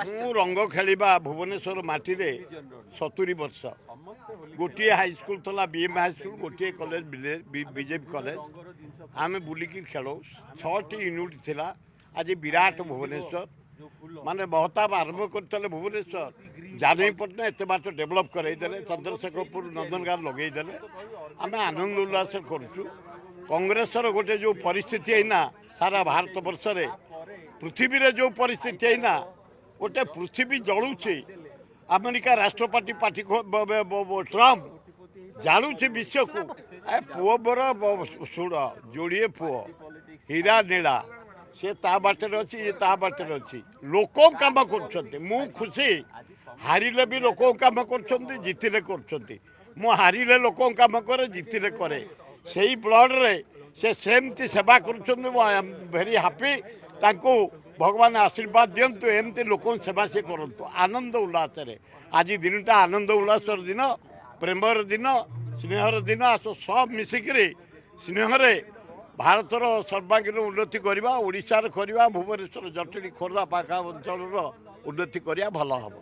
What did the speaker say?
ମୁଁ ରଙ୍ଗ ଖେଳିବା ଭୁବନେଶ୍ୱର ମାଟିରେ 70 ବର୍ଷ। ଗୋଟିଏ ହାଇସ୍କୁଲ ଥିଲା ବିଏମ୍ ହାଇସ୍କୁଲ, ଗୋଟିଏ କଲେଜ ବିଜେପି କଲେଜ। ଆମେ ବୁଲିକି ଖେଳୁ। 6ଟି ୟୁନିଟ୍ ଥିଲା। ଆଜି ବିରାଟ ଭୁବନେଶ୍ୱର ମାନେ ମହତାବ ଆରମ୍ଭ କରିଥିଲେ ଭୁବନେଶ୍ୱର। ଜାନକୀ ପଟ୍ଟନାୟକ ଏତେ ବାଟ ଡେଭଲପ୍ କରାଇଦେଲେ, ଚନ୍ଦ୍ରଶେଖରପୁର ନନ୍ଦନକାନନ ଲଗେଇଦେଲେ। ଆମେ ଆନନ୍ଦ ଉଲ୍ଲାସ କରୁଛୁ। କଂଗ୍ରେସର ଗୋଟେ ଯେଉଁ ପରିସ୍ଥିତି ଏଇନା ସାରା ଭାରତ ବର୍ଷରେ, ପୃଥିବୀରେ ଯେଉଁ ପରିସ୍ଥିତି ଏଇନା, ଗୋଟେ ପୃଥିବୀ ଜଳୁଛି। ଆମେରିକା ରାଷ୍ଟ୍ରପତି ପାର୍ଟି ଟ୍ରମ୍ପ ଜାଳୁଛି ବିଶ୍ୱକୁ। ପୁଅ ମୋର ଶୁଣ, ଯୋଡ଼ିଏ ପୁଅ ହୀରା ନୀଳା, ସେ ତା ବାଟରେ ଅଛି, ଇଏ ତା ବାଟରେ ଅଛି। ଲୋକ କାମ କରୁଛନ୍ତି। ମୁଁ ଖୁସି, ହାରିଲେ ବି ଲୋକ କାମ କରୁଛନ୍ତି, ଜିତିଲେ କରୁଛନ୍ତି। ମୁଁ ହାରିଲେ ଲୋକ କାମ କରେ, ଜିତିଲେ କରେ। ସେଇ ବ୍ଲଡ଼ରେ ସେ ସେମିତି ସେବା କରୁଛନ୍ତି। ମୁଁ ଆଇ ଏମ୍ ଭେରି ହାପି। ତାଙ୍କୁ ଭଗବାନ ଆଶୀର୍ବାଦ ଦିଅନ୍ତୁ, ଏମିତି ଲୋକଙ୍କ ସେବା ସେ କରନ୍ତୁ ଆନନ୍ଦ ଉଲ୍ଲାସରେ। ଆଜି ଦିନଟା ଆନନ୍ଦ ଉଲ୍ଲାସର ଦିନ, ପ୍ରେମର ଦିନ, ସ୍ନେହର ଦିନ। ଆସ ସବ ମିଶିକିରି ସ୍ନେହରେ ଭାରତର ସର୍ବାଙ୍ଗୀନ ଉନ୍ନତି କରିବା, ଓଡ଼ିଶାର କରିବା, ଭୁବନେଶ୍ୱର ଜଟଣୀ ଖୋର୍ଦ୍ଧା ପାଖା ଅଞ୍ଚଳର ଉନ୍ନତି କରିବା, ଭଲ ହେବ।